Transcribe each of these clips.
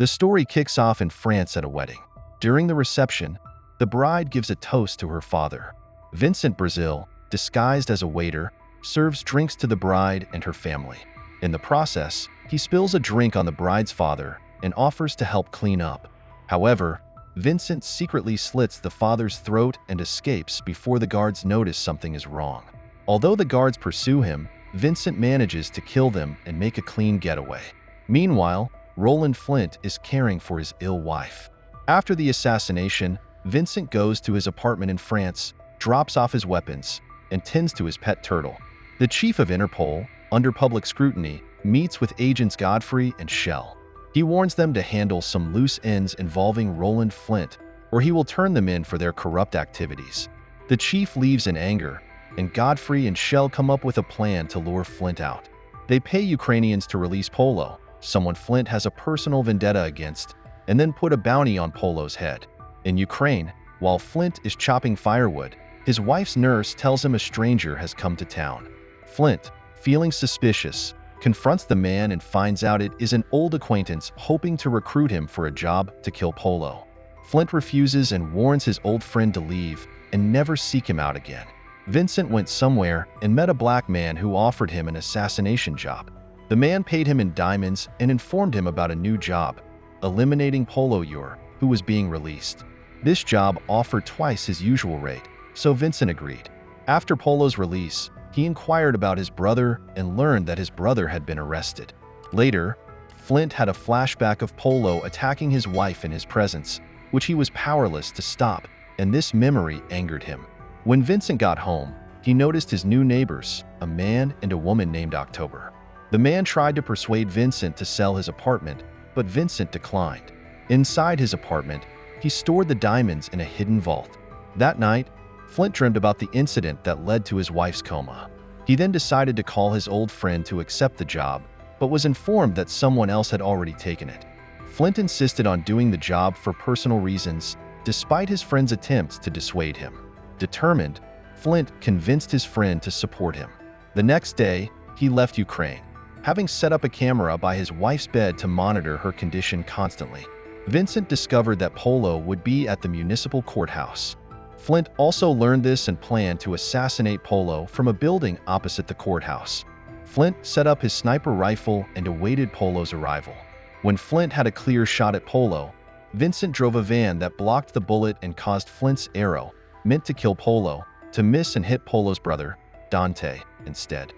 The story kicks off in France at a wedding. During the reception, the bride gives a toast to her father. Vincent Brazil, disguised as a waiter, serves drinks to the bride and her family. In the process, he spills a drink on the bride's father and offers to help clean up. However, Vincent secretly slits the father's throat and escapes before the guards notice something is wrong. Although the guards pursue him, Vincent manages to kill them and make a clean getaway. Meanwhile, Roland Flint is caring for his ill wife. After the assassination, Vincent goes to his apartment in France, drops off his weapons, and tends to his pet turtle. The chief of Interpol, under public scrutiny, meets with agents Godfrey and Shell. He warns them to handle some loose ends involving Roland Flint, or he will turn them in for their corrupt activities. The chief leaves in anger, and Godfrey and Shell come up with a plan to lure Flint out. They pay Ukrainians to release Polo, someone Flint has a personal vendetta against, and then put a bounty on Polo's head. In Ukraine, while Flint is chopping firewood, his wife's nurse tells him a stranger has come to town. Flint, feeling suspicious, confronts the man and finds out it is an old acquaintance hoping to recruit him for a job to kill Polo. Flint refuses and warns his old friend to leave and never seek him out again. Vincent went somewhere and met a black man who offered him an assassination job. The man paid him in diamonds and informed him about a new job, eliminating Polo Ure, who was being released. This job offered twice his usual rate, so Vincent agreed. After Polo's release, he inquired about his brother and learned that his brother had been arrested. Later, Flint had a flashback of Polo attacking his wife in his presence, which he was powerless to stop, and this memory angered him. When Vincent got home, he noticed his new neighbors, a man and a woman named October. The man tried to persuade Vincent to sell his apartment, but Vincent declined. Inside his apartment, he stored the diamonds in a hidden vault. That night, Flint dreamed about the incident that led to his wife's coma. He then decided to call his old friend to accept the job, but was informed that someone else had already taken it. Flint insisted on doing the job for personal reasons, despite his friend's attempts to dissuade him. Determined, Flint convinced his friend to support him. The next day, he left Ukraine, having set up a camera by his wife's bed to monitor her condition constantly. Vincent discovered that Polo would be at the municipal courthouse. Flint also learned this and planned to assassinate Polo from a building opposite the courthouse. Flint set up his sniper rifle and awaited Polo's arrival. When Flint had a clear shot at Polo, Vincent drove a van that blocked the bullet and caused Flint's arrow, meant to kill Polo, to miss and hit Polo's brother, Dante, instead.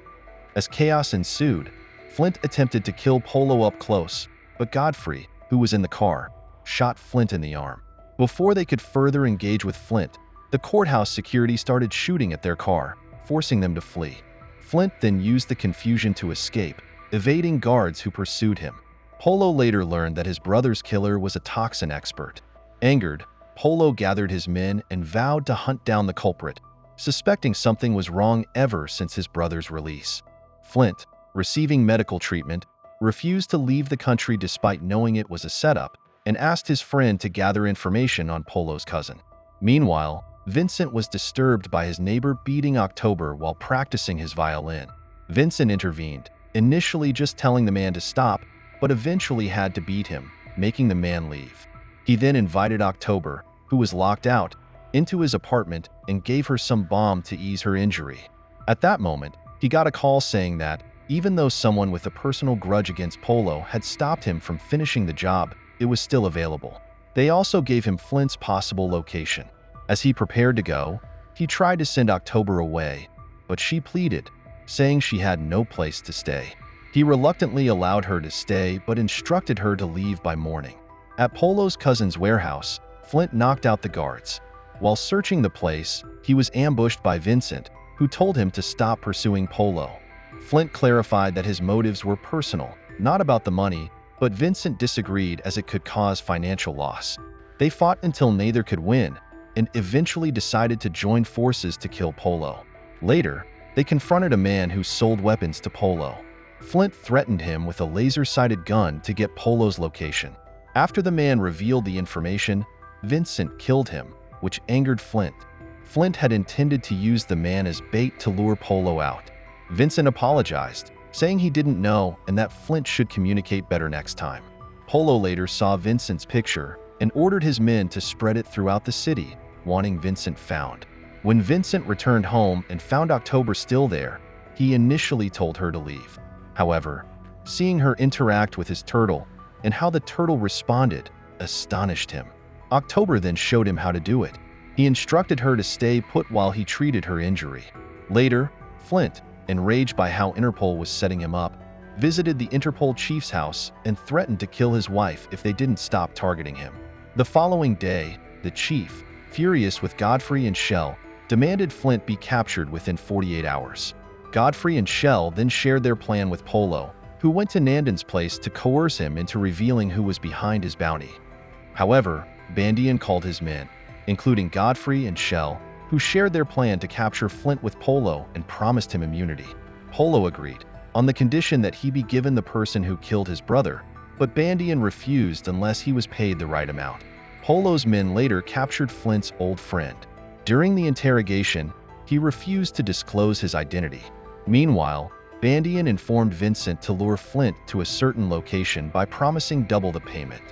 As chaos ensued, Flint attempted to kill Polo up close, but Godfrey, who was in the car, shot Flint in the arm. Before they could further engage with Flint, the courthouse security started shooting at their car, forcing them to flee. Flint then used the confusion to escape, evading guards who pursued him. Polo later learned that his brother's killer was a toxin expert. Angered, Polo gathered his men and vowed to hunt down the culprit, suspecting something was wrong ever since his brother's release. Flint, receiving medical treatment, refused to leave the country despite knowing it was a setup, and asked his friend to gather information on Polo's cousin. Meanwhile, Vincent was disturbed by his neighbor beating October while practicing his violin. Vincent intervened, initially just telling the man to stop, but eventually had to beat him, making the man leave. He then invited October, who was locked out, into his apartment and gave her some balm to ease her injury. At that moment, he got a call saying that, even though someone with a personal grudge against Polo had stopped him from finishing the job, it was still available. They also gave him Flint's possible location. As he prepared to go, he tried to send October away, but she pleaded, saying she had no place to stay. He reluctantly allowed her to stay but instructed her to leave by morning. At Polo's cousin's warehouse, Flint knocked out the guards. While searching the place, he was ambushed by Vincent, who told him to stop pursuing Polo. Flint clarified that his motives were personal, not about the money, but Vincent disagreed as it could cause financial loss. They fought until neither could win, and eventually decided to join forces to kill Polo. Later, they confronted a man who sold weapons to Polo. Flint threatened him with a laser-sighted gun to get Polo's location. After the man revealed the information, Vincent killed him, which angered Flint. Flint had intended to use the man as bait to lure Polo out. Vincent apologized, saying he didn't know and that Flint should communicate better next time. Polo later saw Vincent's picture and ordered his men to spread it throughout the city, wanting Vincent found. When Vincent returned home and found October still there, he initially told her to leave. However, seeing her interact with his turtle and how the turtle responded astonished him. October then showed him how to do it. He instructed her to stay put while he treated her injury. Later, Flint, enraged by how Interpol was setting him up, visited the Interpol chief's house and threatened to kill his wife if they didn't stop targeting him. The following day, the chief, furious with Godfrey and Shell, demanded Flint be captured within 48 hours. Godfrey and Shell then shared their plan with Polo, who went to Nandon's place to coerce him into revealing who was behind his bounty. However, Bandian called his men, including Godfrey and Shell, who shared their plan to capture Flint with Polo and promised him immunity. Polo agreed, on the condition that he be given the person who killed his brother, but Bandian refused unless he was paid the right amount. Polo's men later captured Flint's old friend. During the interrogation, he refused to disclose his identity. Meanwhile, Bandian informed Vincent to lure Flint to a certain location by promising double the payment.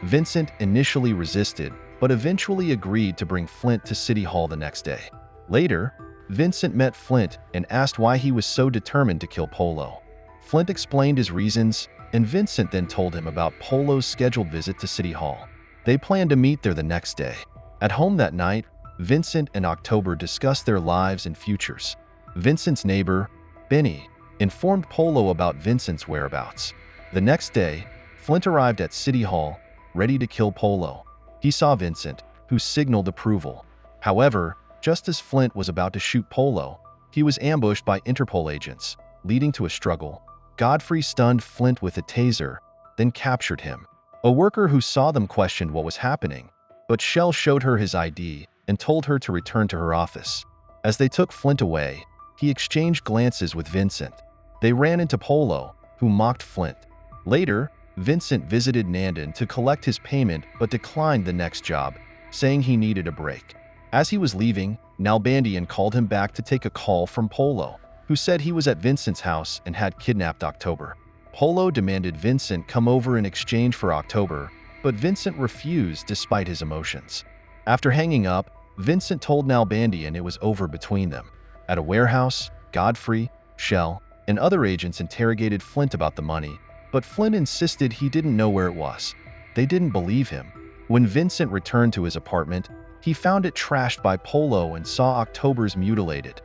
Vincent initially resisted, but eventually agreed to bring Flint to City Hall the next day. Later, Vincent met Flint and asked why he was so determined to kill Polo. Flint explained his reasons, and Vincent then told him about Polo's scheduled visit to City Hall. They planned to meet there the next day. At home that night, Vincent and October discussed their lives and futures. Vincent's neighbor, Benny, informed Polo about Vincent's whereabouts. The next day, Flint arrived at City Hall, ready to kill Polo. He saw Vincent, who signaled approval. However, just as Flint was about to shoot Polo, he was ambushed by Interpol agents, leading to a struggle. Godfrey stunned Flint with a taser, then captured him. A worker who saw them questioned what was happening, but Shell showed her his ID and told her to return to her office. As they took Flint away, he exchanged glances with Vincent. They ran into Polo, who mocked Flint. Later, Vincent visited Nandon to collect his payment but declined the next job, saying he needed a break. As he was leaving, Nalbandian called him back to take a call from Polo, who said he was at Vincent's house and had kidnapped October. Polo demanded Vincent come over in exchange for October, but Vincent refused despite his emotions. After hanging up, Vincent told Nalbandian it was over between them. At a warehouse, Godfrey, Shell, and other agents interrogated Flint about the money, but Flint insisted he didn't know where it was. They didn't believe him. When Vincent returned to his apartment, he found it trashed by Polo and saw October's mutilated,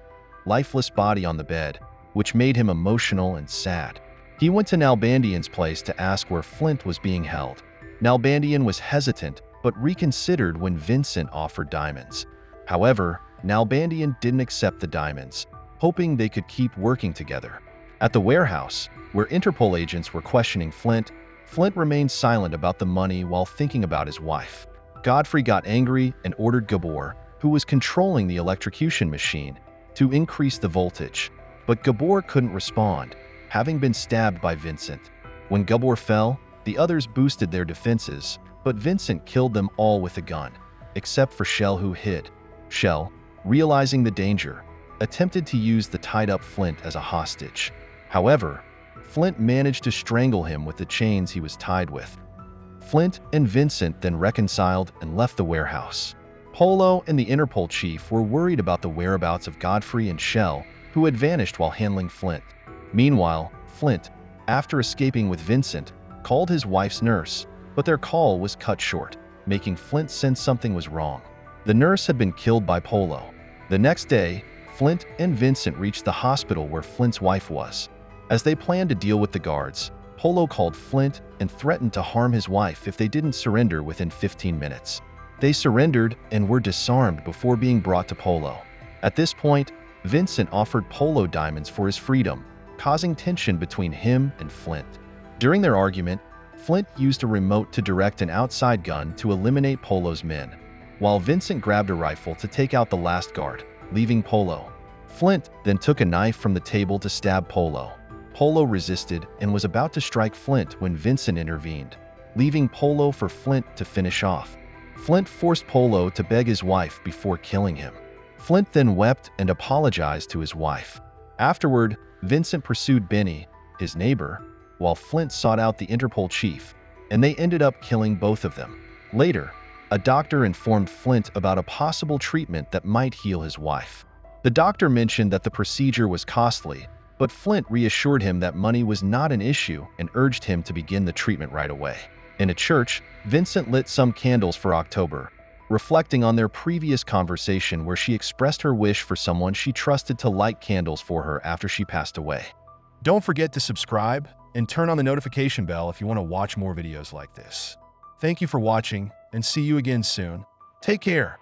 lifeless body on the bed, which made him emotional and sad. He went to Nalbandian's place to ask where Flint was being held. Nalbandian was hesitant, but reconsidered when Vincent offered diamonds. However, Nalbandian didn't accept the diamonds, hoping they could keep working together. At the warehouse, where Interpol agents were questioning Flint, Flint remained silent about the money while thinking about his wife. Godfrey got angry and ordered Gabor, who was controlling the electrocution machine, to increase the voltage. But Gabor couldn't respond, having been stabbed by Vincent. When Gabor fell, the others boosted their defenses, but Vincent killed them all with a gun, except for Shell, who hid. Shell, realizing the danger, attempted to use the tied-up Flint as a hostage. However, Flint managed to strangle him with the chains he was tied with. Flint and Vincent then reconciled and left the warehouse. Polo and the Interpol chief were worried about the whereabouts of Godfrey and Shell, who had vanished while handling Flint. Meanwhile, Flint, after escaping with Vincent, called his wife's nurse, but their call was cut short, making Flint sense something was wrong. The nurse had been killed by Polo. The next day, Flint and Vincent reached the hospital where Flint's wife was. As they planned to deal with the guards, Polo called Flint and threatened to harm his wife if they didn't surrender within 15 minutes. They surrendered and were disarmed before being brought to Polo. At this point, Vincent offered Polo diamonds for his freedom, causing tension between him and Flint. During their argument, Flint used a remote to direct an outside gun to eliminate Polo's men, while Vincent grabbed a rifle to take out the last guard, leaving Polo. Flint then took a knife from the table to stab Polo. Polo resisted and was about to strike Flint when Vincent intervened, leaving Polo for Flint to finish off. Flint forced Polo to beg his wife before killing him. Flint then wept and apologized to his wife. Afterward, Vincent pursued Benny, his neighbor, while Flint sought out the Interpol chief, and they ended up killing both of them. Later, a doctor informed Flint about a possible treatment that might heal his wife. The doctor mentioned that the procedure was costly, but Flint reassured him that money was not an issue and urged him to begin the treatment right away. In a church, Vincent lit some candles for October, reflecting on their previous conversation where she expressed her wish for someone she trusted to light candles for her after she passed away. Don't forget to subscribe and turn on the notification bell if you want to watch more videos like this. Thank you for watching, and see you again soon. Take care.